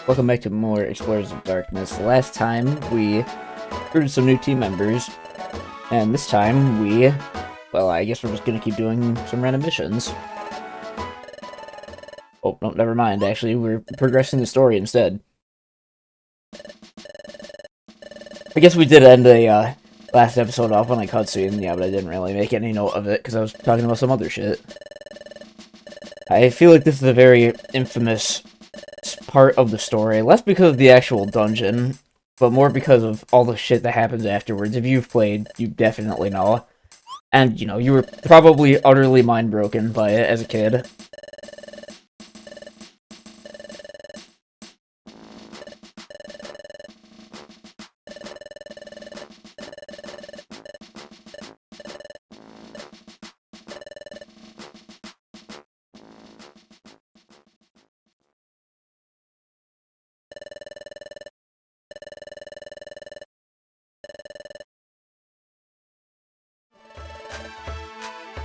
Welcome back to more Explorers of Darkness. Last time we recruited some new team members, and this time well, I guess we're just gonna keep doing some random missions. Oh, no, never mind, actually, we're progressing the story instead. I guess we did end a last episode off on a cutscene, yeah, but I didn't really make any note of it because I was talking about some other shit. I feel like this is a very infamous part of the story, less because of the actual dungeon, but more because of all the shit that happens afterwards. If you've played, you definitely know. And, you know, you were probably utterly mind-broken by it as a kid.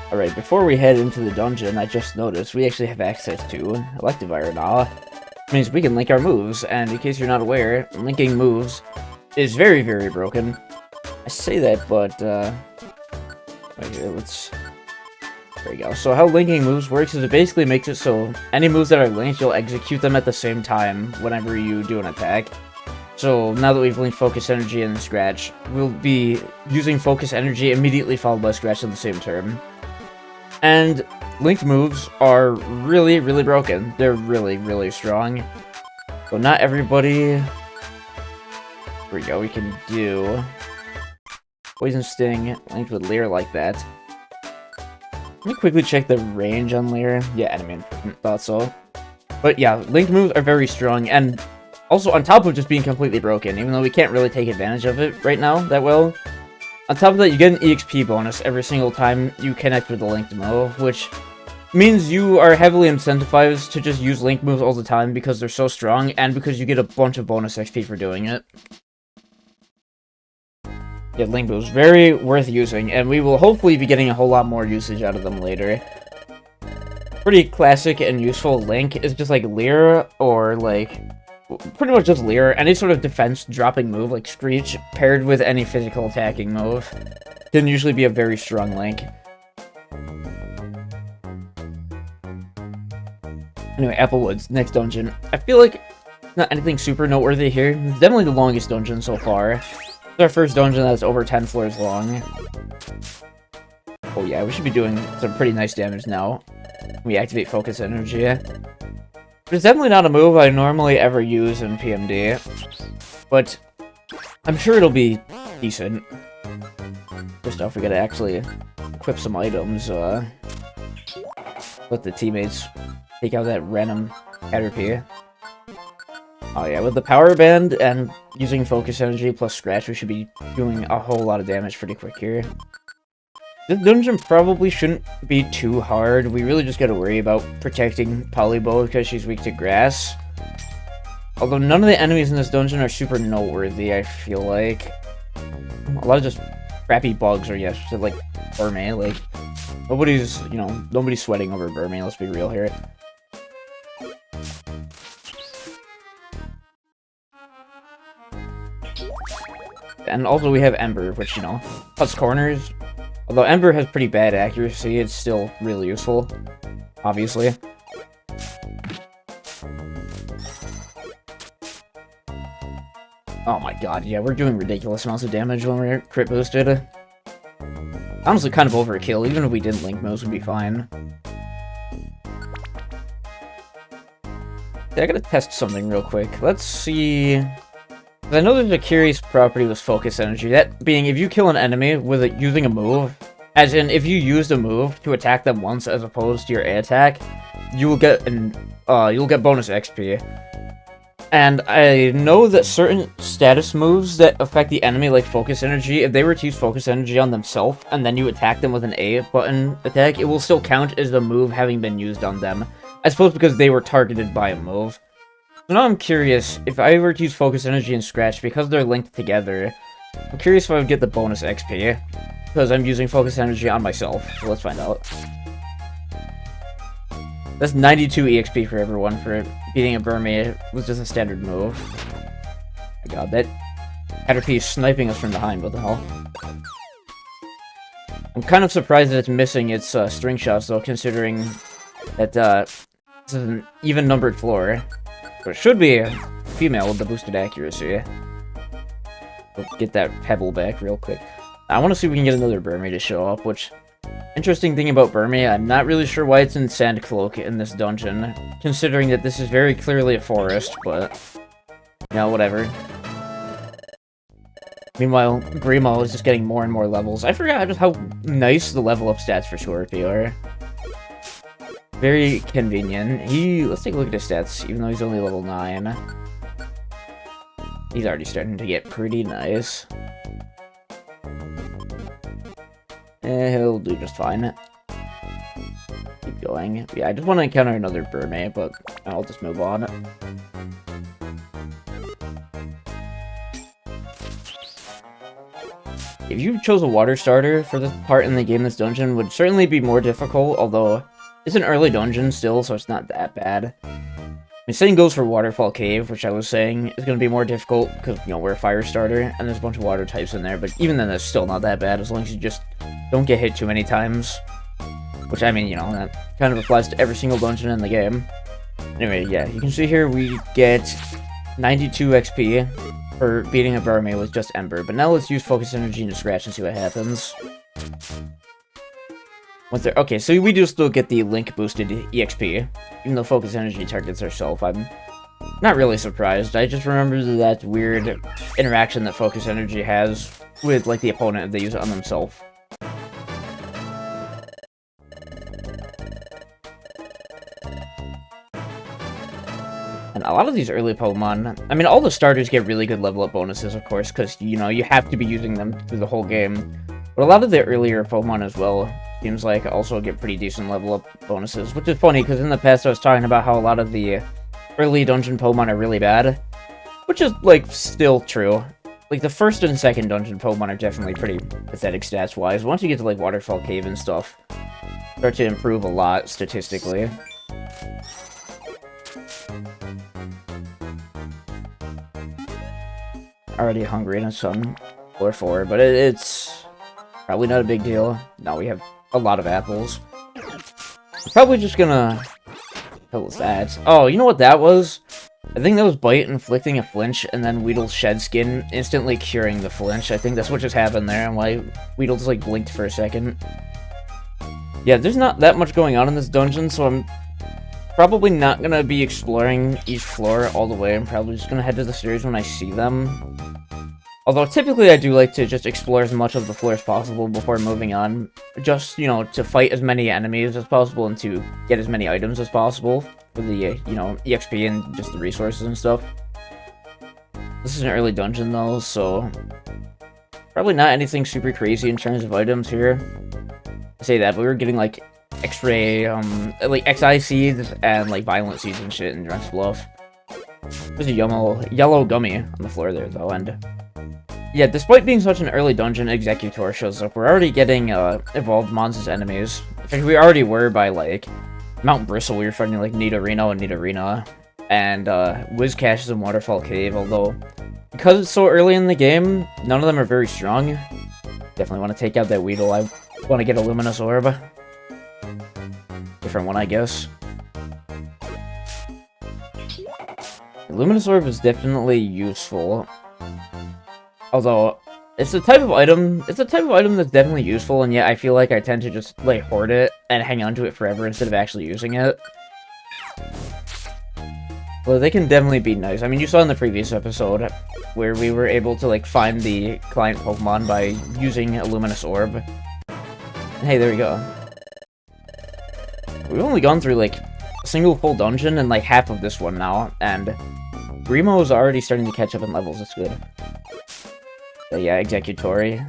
Alright, before we head into the dungeon, I just noticed we actually have access to elective iron now. Which means we can link our moves, and in case you're not aware, linking moves is very, very broken. I say that, but, right here, there we go. So how linking moves works is it basically makes it so any moves that are linked, you'll execute them at the same time whenever you do an attack. So now that we've linked Focus Energy and Scratch, we'll be using Focus Energy immediately followed by Scratch in the same turn. And linked moves are really, really broken. They're really, really strong. So not everybody... Here we go, we can do Poison Sting linked with Leer like that. Let me quickly check the range on Leer. Yeah, I mean, thought so. But yeah, linked moves are very strong, and also on top of just being completely broken, even though we can't really take advantage of it right now that well. On top of that, you get an EXP bonus every single time you connect with the linked move, which means you are heavily incentivized to just use linked moves all the time because they're so strong, and because you get a bunch of bonus XP for doing it. Yeah, linked moves, very worth using, and we will hopefully be getting a whole lot more usage out of them later. Pretty classic and useful link is just like Leer, or like... pretty much just Leer, any sort of defense dropping move like Screech, paired with any physical attacking move, can usually be a very strong link. Anyway, Applewoods, next dungeon. I feel like not anything super noteworthy here. It's definitely the longest dungeon so far. It's our first dungeon that's over 10 floors long. Oh yeah, we should be doing some pretty nice damage now. We activate Focus Energy. It's definitely not a move I normally ever use in PMD, but I'm sure it'll be decent. First off, we gotta actually equip some items, let the teammates take out that random Caterpie. Oh yeah, with the Power Band and using Focus Energy plus Scratch, we should be doing a whole lot of damage pretty quick here. This dungeon probably shouldn't be too hard. We really just gotta worry about protecting Polybo because she's weak to grass. Although none of the enemies in this dungeon are super noteworthy, I feel like. A lot of just crappy bugs or yes, like Burmay. Like, nobody's, you know, nobody's sweating over Burmay, let's be real here. And also we have Ember, which, you know, cuts corners. Although Ember has pretty bad accuracy, it's still really useful, obviously. Oh my god, yeah, we're doing ridiculous amounts of damage when we're crit boosted. Honestly, kind of overkill. Even if we didn't link moves, we'd be fine. Okay, I gotta test something real quick. Let's see... I know there's a curious property with Focus Energy, that being if you kill an enemy with using a move, as in if you used a move to attack them once as opposed to your A attack, you will get bonus XP. And I know that certain status moves that affect the enemy, like Focus Energy, if they were to use Focus Energy on themselves and then you attack them with an A button attack, it will still count as the move having been used on them, I suppose because they were targeted by a move. So now I'm curious, if I were to use Focus Energy and Scratch, because they're linked together, I'm curious if I would get the bonus XP, because I'm using Focus Energy on myself, so let's find out. That's 92 EXP for everyone for beating a Burmy was just a standard move. My god, that Caterpie is sniping us from behind, what the hell? I'm kind of surprised that it's missing its string shots, though, considering that this is an even-numbered floor. But it should be a female with the boosted accuracy. We'll get that pebble back real quick. I want to see if we can get another Burmy to show up, which... Interesting thing about Burmy, I'm not really sure why it's in Sandcloak in this dungeon, considering that this is very clearly a forest, but... You know, whatever. Meanwhile, Grimo is just getting more and more levels. I forgot just how nice the level up stats for Scorpio are. Very convenient. Let's take a look at his stats, even though he's only level 9. He's already starting to get pretty nice. He'll do just fine. Keep going. Yeah, I just want to encounter another Burmy, but I'll just move on. If you chose a water starter for this part in the game, this dungeon would certainly be more difficult, although it's an early dungeon still, so it's not that bad. I mean, same goes for Waterfall Cave, which I was saying is going to be more difficult because, you know, we're a fire starter, and there's a bunch of water types in there, but even then, that's still not that bad, as long as you just don't get hit too many times. Which, I mean, you know, that kind of applies to every single dungeon in the game. Anyway, yeah, you can see here we get 92 XP for beating a Burmy with just Ember, but now let's use Focus Energy into Scratch and see what happens. Okay, so we do still get the Link boosted EXP, even though Focus Energy targets herself. I'm not really surprised. I just remember that weird interaction that Focus Energy has with, like, the opponent if they use it on themselves. And a lot of these early Pokemon, I mean, all the starters get really good level up bonuses, of course, because, you know, you have to be using them through the whole game. But a lot of the earlier Pokemon as well, seems like, also get pretty decent level up bonuses, which is funny, because in the past I was talking about how a lot of the early dungeon Pokemon are really bad, which is, like, still true. Like, the first and second dungeon Pokemon are definitely pretty pathetic stats-wise. Once you get to, like, Waterfall Cave and stuff, start to improve a lot, statistically. Already hungry and some floor 4, but it's probably not a big deal. Now we have a lot of apples. Probably just gonna... What was that? Oh, you know what that was? I think that was Bite inflicting a flinch, and then Weedle's Shed Skin instantly curing the flinch. I think that's what just happened there, and why Weedle just, like, blinked for a second. Yeah, there's not that much going on in this dungeon, so I'm probably not gonna be exploring each floor all the way. I'm probably just gonna head to the stairs when I see them. Although, typically, I do like to just explore as much of the floor as possible before moving on. Just, you know, to fight as many enemies as possible and to get as many items as possible for the, you know, EXP and just the resources and stuff. This is an early dungeon, though, so probably not anything super crazy in terms of items here. I say that, but we were getting, like, X-ray, like, XI seeds and, like, violent seeds and shit in Drunks Bluff. There's a yellow gummy on the floor there, though, and... Yeah, despite being such an early dungeon, Executor shows up. We're already getting, evolved mons as enemies. In fact, we already were by, like, Mount Bristle. We were fighting, like, Nidorino and Nidorina. And, Whiscash is in Waterfall Cave, although... Because it's so early in the game, none of them are very strong. Definitely want to take out that Weedle. I want to get a Luminous Orb. Different one, I guess. The Luminous Orb is definitely useful. Although, it's the type of item that's definitely useful, and yet I feel like I tend to just, like, hoard it and hang on to it forever instead of actually using it. Well, they can definitely be nice. I mean, you saw in the previous episode where we were able to, like, find the client Pokemon by using a Luminous Orb. Hey, there we go. We've only gone through, like, a single full dungeon and, like, half of this one now, and Grimo is already starting to catch up in levels. That's good. But yeah, Executory.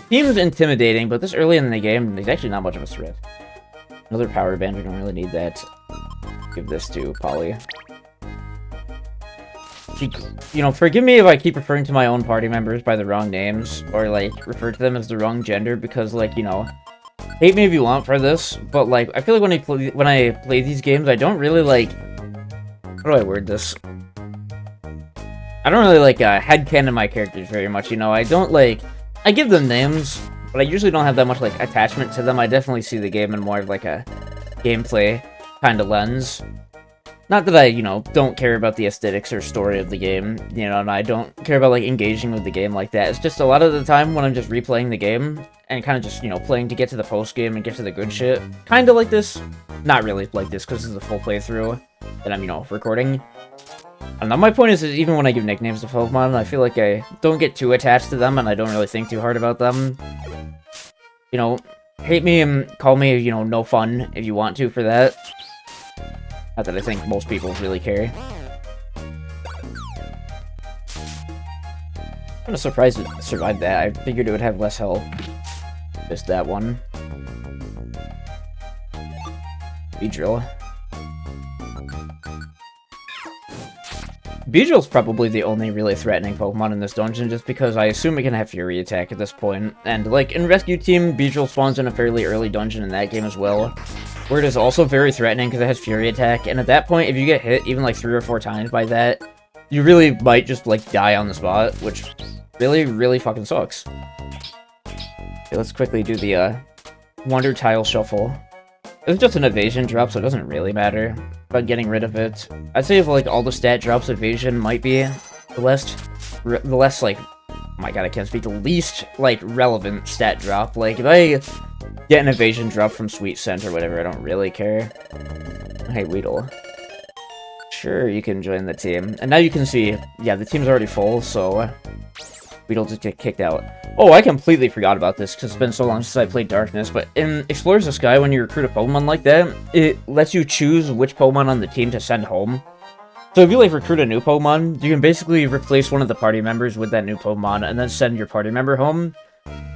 Seems intimidating, but this early in the game, there's actually not much of a threat. Another Power Band, we don't really need that. Give this to Polly. You know, forgive me if I keep referring to my own party members by the wrong names, or, like, refer to them as the wrong gender, because, like, you know, hate me if you want for this, but, like, I feel like when I play these games, I don't really, like, How do I word this? I don't really like headcanon my characters very much, you know. I don't like... I give them names, but I usually don't have that much like attachment to them. I definitely see the game in more of like a gameplay kind of lens. Not that I, you know, don't care about the aesthetics or story of the game, you know, and I don't care about like engaging with the game like that. It's just a lot of the time when I'm just replaying the game and kind of just, you know, playing to get to the post game and get to the good shit. Kind of like this. Not really like this because this is a full playthrough that I'm, you know, recording. And my point is even when I give nicknames to Pokemon, I feel like I don't get too attached to them and I don't really think too hard about them. You know, hate me and call me, you know, no fun if you want to for that. Not that I think most people really care. I'm kind of surprised it survived that. I figured it would have less health. Just that one. Beedrill. Beedrill's probably the only really threatening Pokemon in this dungeon, just because I assume it can have Fury Attack at this point. And, like, in Rescue Team, Beedrill spawns in a fairly early dungeon in that game as well, where it is also very threatening because it has Fury Attack, and at that point, if you get hit even, like, 3 or 4 times by that, you really might just, like, die on the spot, which really, really fucking sucks. Okay, let's quickly do the, Wonder Tile Shuffle. It's just an evasion drop, so it doesn't really matter about getting rid of it. I'd say if like all the stat drops, evasion might be the less like, oh my god, I can't speak, the least like relevant stat drop. Like if I get an evasion drop from Sweet Scent or whatever, I don't really care. Hey Weedle, sure you can join the team, and now you can see, yeah, the team's already full, so Weedle just get kicked out. Oh, I completely forgot about this because it's been so long since I played Darkness, but in Explorers the Sky, when you recruit a Pokemon like that, it lets you choose which Pokemon on the team to send home. So if you, like, recruit a new Pokemon, you can basically replace one of the party members with that new Pokemon and then send your party member home.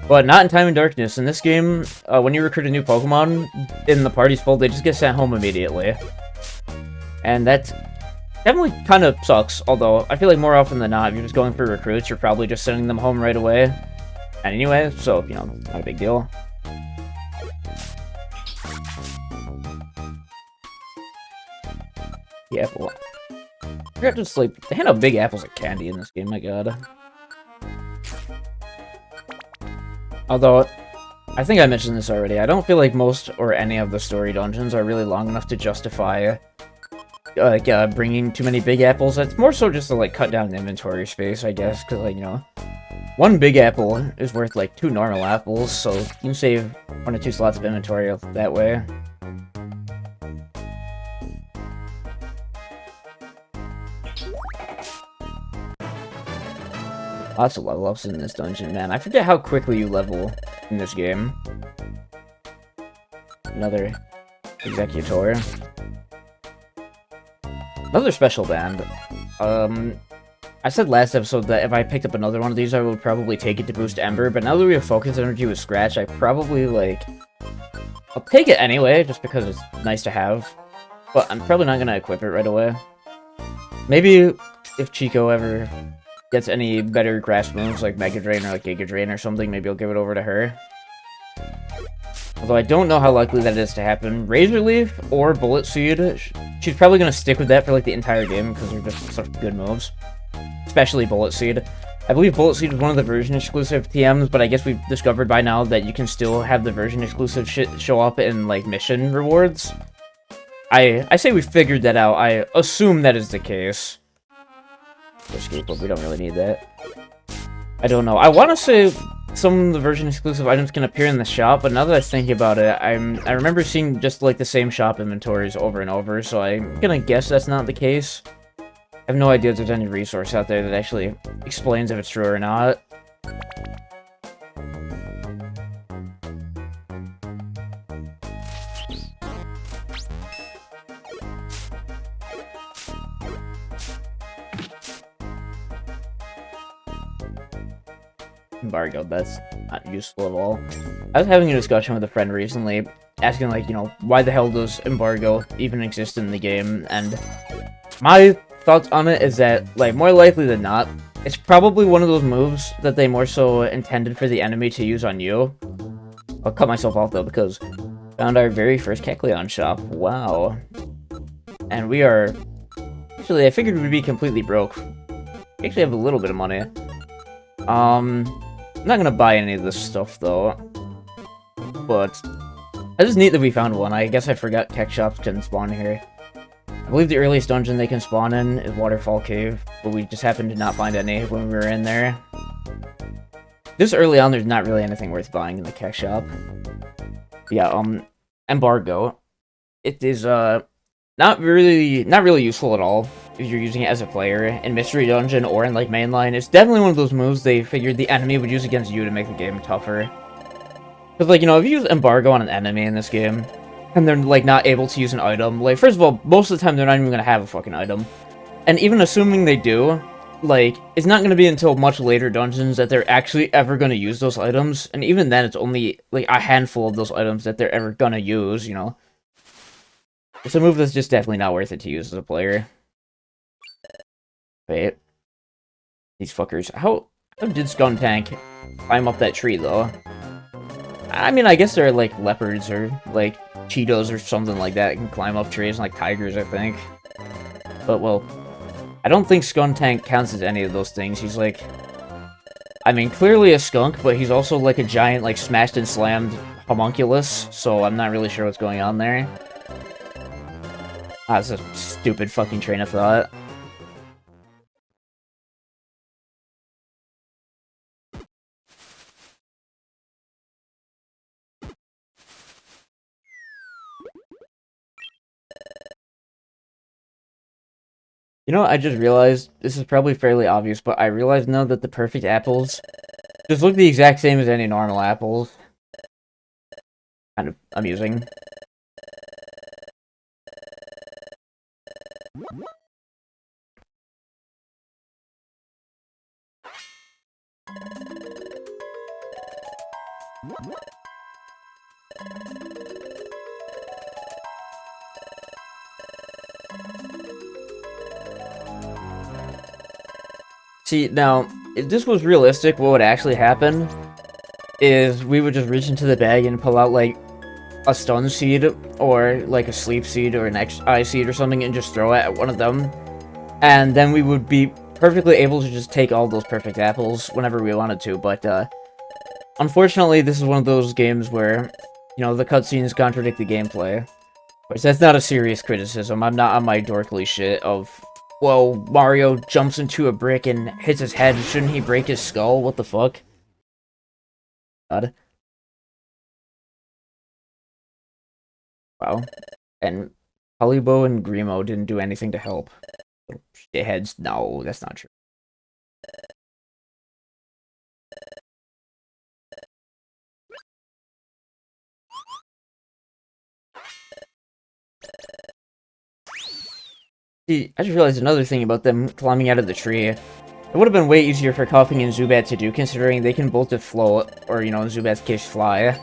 But not in Time and Darkness. In this game, when you recruit a new Pokemon, in the party's full, they just get sent home immediately. And that's definitely kind of sucks, although I feel like more often than not, if you're just going for recruits, you're probably just sending them home right away. And anyway, so, you know, not a big deal. The apple. I forgot just, like, they hand out big apples of candy in this game, my god. Although, I think I mentioned this already, I don't feel like most or any of the story dungeons are really long enough to justify like, bringing too many big apples. It's more so just to, like, cut down inventory space, I guess, because, like, you know, one big apple is worth, like, 2 normal apples, so you can save 1 or 2 slots of inventory that way. Lots of level ups in this dungeon, man. I forget how quickly you level in this game. Another Executor. Another special band. I said last episode that if I picked up another one of these, I would probably take it to boost Ember, but now that we have Focus Energy with Scratch, I probably, like... I'll take it anyway, just because it's nice to have. But I'm probably not gonna equip it right away. Maybe if Chico ever gets any better grass moves, like Mega Drain or like Giga Drain or something, maybe I'll give it over to her. Although I don't know how likely that is to happen. Razor Leaf or Bullet Seed, she's probably going to stick with that for like the entire game because they're just such good moves. Especially Bullet Seed. I believe Bullet Seed is one of the version exclusive TMs, but I guess we've discovered by now that you can still have the version exclusive shit show up in like mission rewards. I say we figured that out. I assume that is the case. Escape, but we don't really need that. I don't know. I want to say some of the version exclusive items can appear in the shop, but now that I'm thinking about it, I remember seeing just like the same shop inventories over and over, so I'm gonna guess that's not the case. I have no idea if there's any resource out there that actually explains if it's true or not. Embargo, that's not useful at all. I was having a discussion with a friend recently, asking, like, you know, why the hell does Embargo even exist in the game, and my thoughts on it is that, like, more likely than not, it's probably one of those moves that they more so intended for the enemy to use on you. I'll cut myself off, though, because found our very first Kecleon shop. Wow. And we are just actually, I figured we'd be completely broke. We actually have a little bit of money. I'm not gonna buy any of this stuff, though. But it's just neat that we found one. I guess I forgot tech shops can spawn here. I believe the earliest dungeon they can spawn in is Waterfall Cave, but we just happened to not find any when we were in there. This early on, there's not really anything worth buying in the tech shop. Yeah, Embargo. It is, not really useful at all if you're using it as a player in Mystery Dungeon or in, like, mainline. It's definitely one of those moves they figured the enemy would use against you to make the game tougher. Because, like, you know, if you use Embargo on an enemy in this game, and they're, like, not able to use an item, like, first of all, most of the time they're not even gonna have a fucking item. And even assuming they do, like, it's not gonna be until much later dungeons that they're actually ever gonna use those items, and even then it's only, like, a handful of those items that they're ever gonna use, you know? It's a move that's just definitely not worth it to use as a player. Wait. These fuckers. How did Skuntank climb up that tree, though? I mean, I guess they're, like, leopards or, like, cheetahs or something like that. Can climb up trees, like tigers, I think. But, well, I don't think Skuntank counts as any of those things. He's, like... I mean, clearly a skunk, but he's also, like, a giant, like, smashed and slammed homunculus, so I'm not really sure what's going on there. Ah, that's a stupid fucking train of thought. You know, I just realized, this is probably fairly obvious, but I realize now that the perfect apples just look the exact same as any normal apples. Kind of amusing. See, now, if this was realistic, what would actually happen is we would just reach into the bag and pull out, like, a stun seed, or, like, a sleep seed, or an eye seed or something, and just throw it at one of them. And then we would be perfectly able to just take all those perfect apples whenever we wanted to, but, unfortunately, this is one of those games where, you know, the cutscenes contradict the gameplay. Which, that's not a serious criticism. I'm not on my dorkly shit of, well, Mario jumps into a brick and hits his head. Shouldn't he break his skull? What the fuck? God. Wow. And Polybo and Grimo didn't do anything to help. Shitheads? No, that's not true. See, I just realized another thing about them climbing out of the tree. It would have been way easier for Koffing and Zubat to do, considering they can both just float, or, you know, in Zubat's case, fly.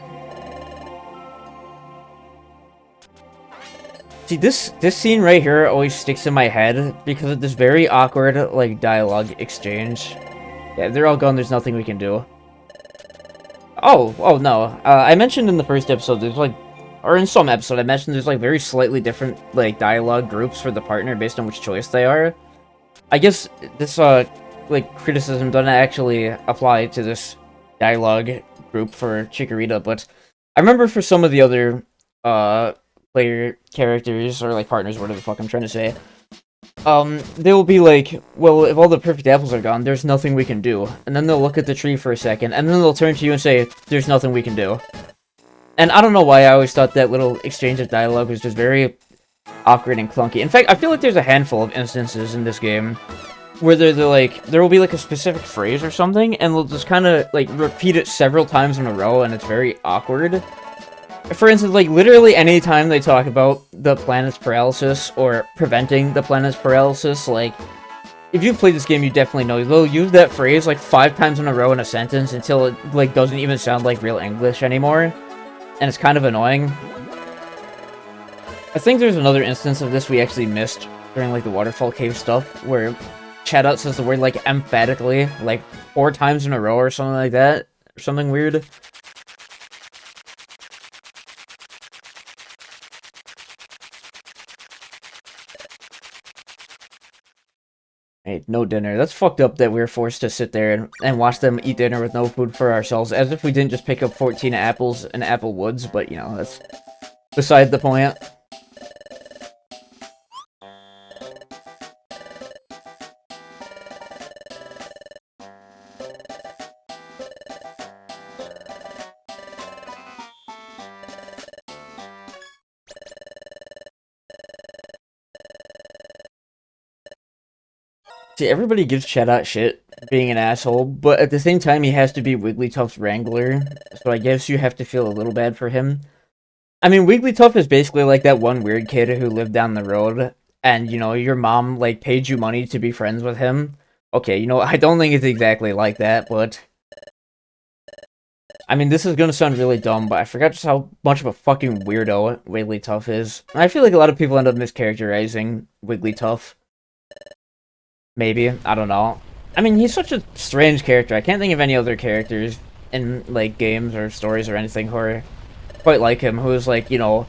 See, this scene right here always sticks in my head because of this very awkward, like, dialogue exchange. Yeah, they're all gone, there's nothing we can do. Oh no. I mentioned in the first episode, there's, like, or in some episode, I mentioned there's, like, very slightly different, like, dialogue groups for the partner based on which choice they are. I guess this, like, criticism doesn't actually apply to this dialogue group for Chikorita, but I remember for some of the other, player characters, or, like, partners, whatever the fuck I'm trying to say, they will be like, well, if all the perfect apples are gone, there's nothing we can do. And then they'll look at the tree for a second, and then they'll turn to you and say, there's nothing we can do. And I don't know why I always thought that little exchange of dialogue was just very awkward and clunky. In fact, I feel like there's a handful of instances in this game where they're like, there will be like a specific phrase or something, and they'll just kind of like repeat it several times in a row, and it's very awkward. For instance, like, literally any time they talk about the planet's paralysis, or preventing the planet's paralysis, like, if you've played this game, you definitely know they'll use that phrase, like, 5 times in a row in a sentence until it, like, doesn't even sound like real English anymore. And it's kind of annoying. I think there's another instance of this we actually missed during, like, the Waterfall Cave stuff, where Chatot says the word, like, emphatically, like, 4 times in a row or something like that. Or something weird. no dinner. That's fucked up that we were forced to sit there and watch them eat dinner with no food for ourselves, as if we didn't just pick up 14 apples in Apple Woods, but, you know, that's beside the point. See, everybody gives Chatot shit being an asshole, but at the same time, he has to be Wigglytuff's wrangler, so I guess you have to feel a little bad for him. I mean, Wigglytuff is basically like that one weird kid who lived down the road, and, you know, your mom, like, paid you money to be friends with him. Okay, you know, I don't think it's exactly like that, but... I mean, this is gonna sound really dumb, but I forgot just how much of a fucking weirdo Wigglytuff is. And I feel like a lot of people end up mischaracterizing Wigglytuff. Maybe, I don't know. I mean, he's such a strange character. I can't think of any other characters in, like, games or stories or anything who are quite like him, who is, like, you know,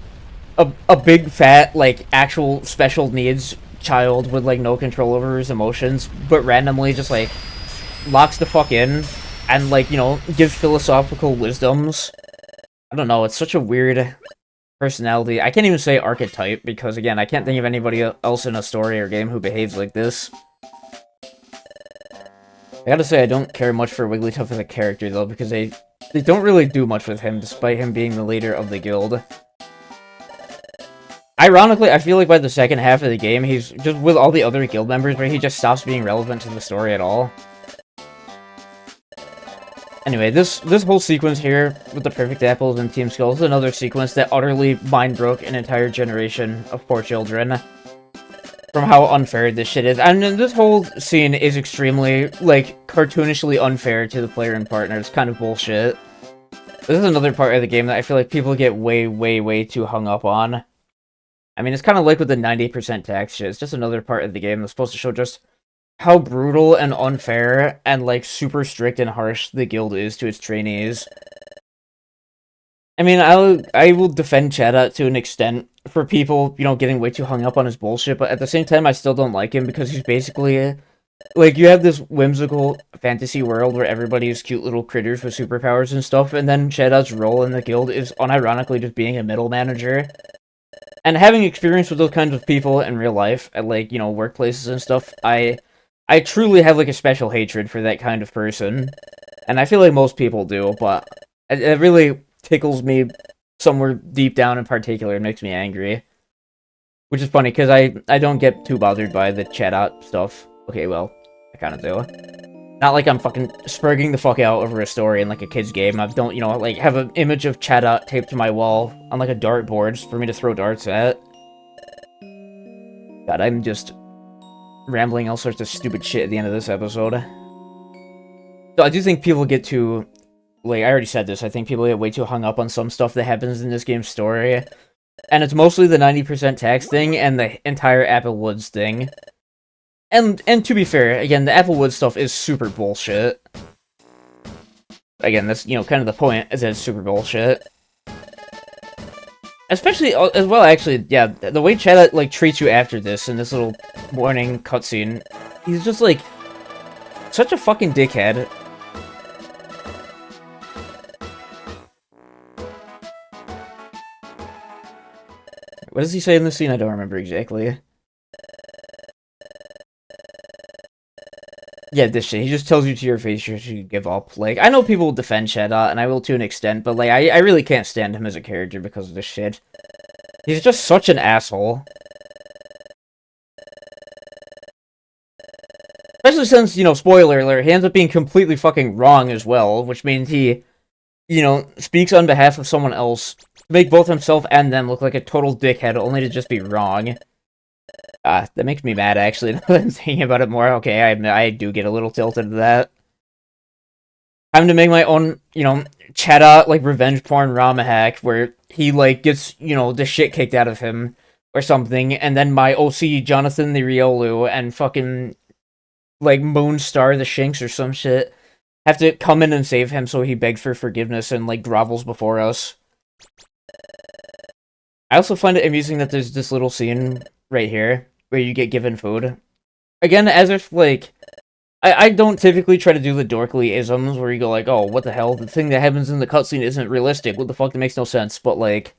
a big, fat, like, actual special needs child with, like, no control over his emotions, but randomly just, like, locks the fuck in and, like, you know, gives philosophical wisdoms. I don't know, it's such a weird personality. I can't even say archetype, because, again, I can't think of anybody else in a story or game who behaves like this. I gotta say, I don't care much for Wigglytuff as a character, though, because they don't really do much with him, despite him being the leader of the guild. Ironically, I feel like by the second half of the game, he's just with all the other guild members, where he just stops being relevant to the story at all. Anyway, this whole sequence here, with the perfect apples and Team Skull, is another sequence that utterly mind-broke an entire generation of poor children. From how unfair this shit is. And this whole scene is extremely, like, cartoonishly unfair to the player and partner. It's kind of bullshit. This is another part of the game that I feel like people get way, way, way too hung up on. I mean, it's kind of like with the 90% tax shit. It's just another part of the game that's supposed to show just how brutal and unfair and, like, super strict and harsh the guild is to its trainees. I mean, I will defend Chatot to an extent for people, you know, getting way too hung up on his bullshit, but at the same time, I still don't like him because he's basically, like, you have this whimsical fantasy world where everybody is cute little critters with superpowers and stuff, and then Chatot's role in the guild is unironically just being a middle manager. And having experience with those kinds of people in real life, at, like, you know, workplaces and stuff, I truly have, like, a special hatred for that kind of person. And I feel like most people do, but it really tickles me somewhere deep down in particular. It makes me angry. Which is funny, because I don't get too bothered by the Chatot stuff. Okay, well, I kind of do. Not like I'm fucking spurging the fuck out over a story in, like, a kid's game. I don't, you know, like, have an image of Chatot taped to my wall on, like, a dartboard for me to throw darts at. God, I'm just rambling all sorts of stupid shit at the end of this episode. So I do think people get too... Like, I already said this, I think people get way too hung up on some stuff that happens in this game's story. And it's mostly the 90% tax thing and the entire Applewoods thing. And to be fair, again, the Applewood stuff is super bullshit. Again, that's, you know, kind of the point, is that it's super bullshit. Especially, as well, actually, yeah, the way Chatot, like, treats you after this, in this little warning cutscene, he's just, like, such a fucking dickhead. What does he say in this scene? I don't remember exactly. Yeah, this shit. He just tells you to your face you should give up. Like, I know people will defend Chatot, and I will to an extent, but, like, I really can't stand him as a character because of this shit. He's just such an asshole. Especially since, you know, spoiler alert, he ends up being completely fucking wrong as well, which means he, you know, speaks on behalf of someone else to make both himself and them look like a total dickhead, only to just be wrong. That makes me mad, actually, now that I'm thinking about it more. Okay, I do get a little tilted to that. Having to make my own, you know, Chatot, like, revenge porn Rama hack, where he, like, gets, you know, the shit kicked out of him, or something, and then my OC, Jonathan the Riolu, and fucking, like, Moonstar the Shinx or some shit, have to come in and save him so he begs for forgiveness and, like, grovels before us. I also find it amusing that there's this little scene right here, where you get given food. again, as if, like, I don't typically try to do the dorkly isms where you go like, oh, what the hell, the thing that happens in the cutscene isn't realistic, what the fuck, that makes no sense, but, like,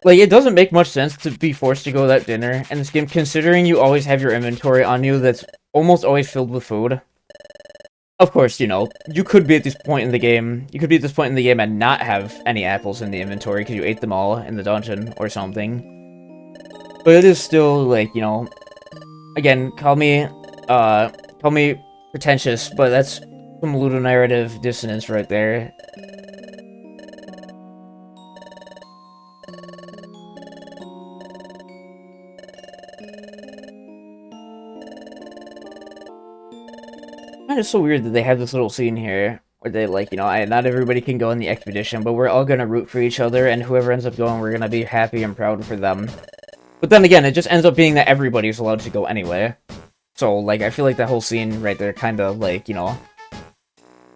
it doesn't make much sense to be forced to go without dinner in this game, considering you always have your inventory on you that's almost always filled with food. Of course, you know, you could be at this point in the game, and not have any apples in the inventory because you ate them all in the dungeon or something. But it is still, like, you know, again, call me pretentious, but that's some ludonarrative dissonance right there. And it's so weird that they have this little scene here where they, like, you know, not everybody can go on the expedition, but we're all gonna root for each other, and whoever ends up going, we're gonna be happy and proud for them. But then again, it just ends up being that everybody's allowed to go anyway. So, like, I feel like that whole scene right there kind of, like, you know,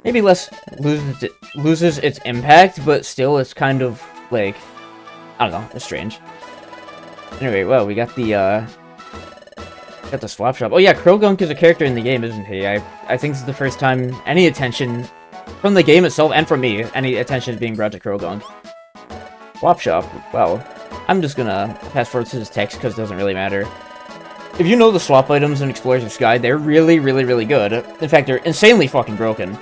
maybe loses its impact, but still it's kind of, like, I don't know, it's strange. Anyway, well, we got the swap shop. Oh yeah, Krogunk is a character in the game, isn't he? I think this is the first time any attention from the game itself, and from me, any attention is being brought to Krogunk. Swap shop, well, I'm just gonna fast forward to this text because it doesn't really matter. If you know the swap items in Explorers of Sky, they're really, really, really good. In fact, they're insanely fucking broken.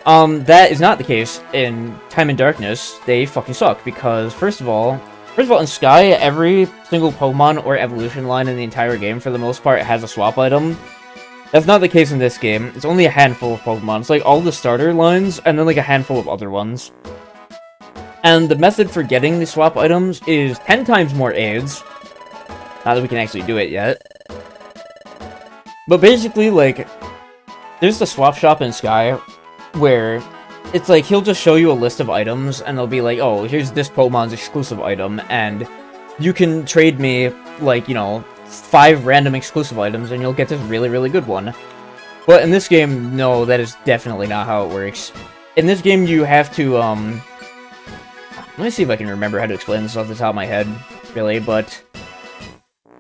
That is not the case in Time and Darkness. They fucking suck, because, first of all, in Sky, every single Pokemon or evolution line in the entire game, for the most part, has a swap item. That's not the case in this game. It's only a handful of Pokemon. It's like all the starter lines, and then like a handful of other ones. And the method for getting the swap items is 10 times more aids. Not that we can actually do it yet. But basically, like, there's the swap shop in Sky, where it's like, he'll just show you a list of items, and they'll be like, oh, here's this Pokemon's exclusive item, and you can trade me, like, you know, 5 random exclusive items, and you'll get this really, really good one. But in this game, no, that is definitely not how it works. In this game, you have to, let me see if I can remember how to explain this off the top of my head, really, but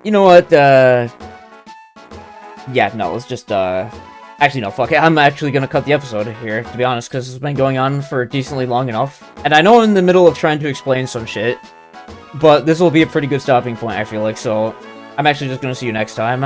you know what, yeah, no, let's just, actually, no, fuck it. I'm actually gonna cut the episode here, to be honest, because it's been going on for decently long enough. And I know I'm in the middle of trying to explain some shit, but this will be a pretty good stopping point, I feel like, so I'm actually just gonna see you next time.